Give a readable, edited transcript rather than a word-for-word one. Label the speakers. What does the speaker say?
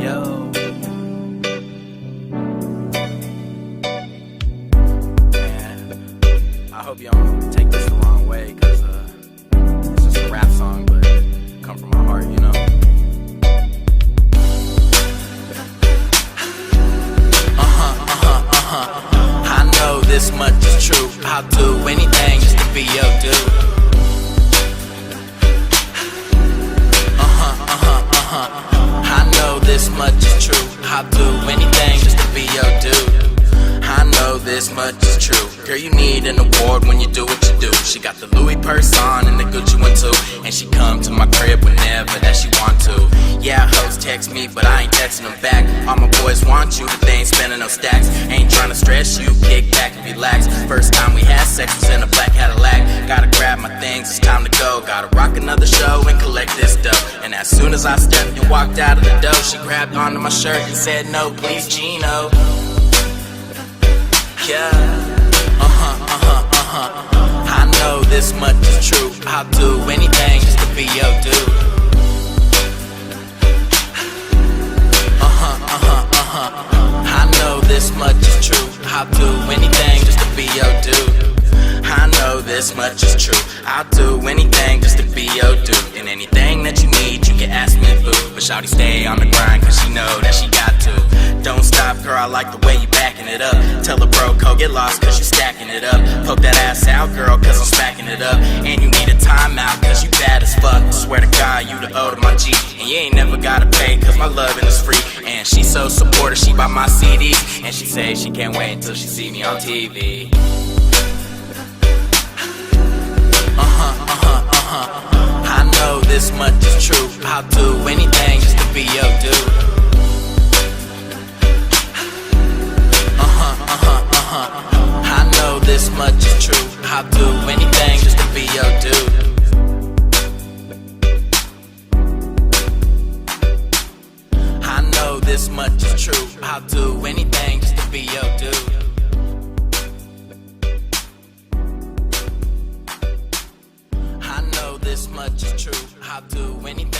Speaker 1: Yo. Man, I hope y'all don't take this the wrong way, cause it's just a rap song, but it come from my heart, you know? I know this much is true. I'll do anything just to be your dude. I know this much is true. I'll do anything just to be your dude. I know this much is true. Girl, you need an award when you do what you do. She got the Louis purse on and the Gucci one too, and she come to my crib whenever that she want to. Yeah, hoes text me, but I ain't texting them back. All my boys want you, but they ain't spending no stacks. Ain't trying to stress you, kick back and relax. First time we had sex was in a black Cadillac. Gotta grab my things, it's time to go. Gotta rock another show and collect this dough. And as soon as I stepped and walked out of the door, she grabbed onto my shirt and said, "No, please, Gino." Yeah, I know this much is true. I'll do anything just to be your dude. I know this much is true. I'll do anything just to be your dude. I know this much is true. I'll do anything just to be your dude. And anything that you need, you can ask me boo. But shawty stay on the grind, cause she know that she got to. Don't stop, girl, I like the way you backing it up. Tell a bro, go get lost, cause you stacking it up. Poke that ass out, girl, cause I'm smacking it up. And you need a timeout, cause you bad as fuck. Swear to God, you the O to my G. And you ain't never gotta pay, cause my loving is free. And she so supportive, she buy my CDs. And she say she can't wait until she see me on TV. I know this much is true. I'll do anything just to be your dude. I know this much is true. I'll do anything just to be your dude. I know this much is true. I'll do anything just to be your dude. I know this much is true. I'll do anything.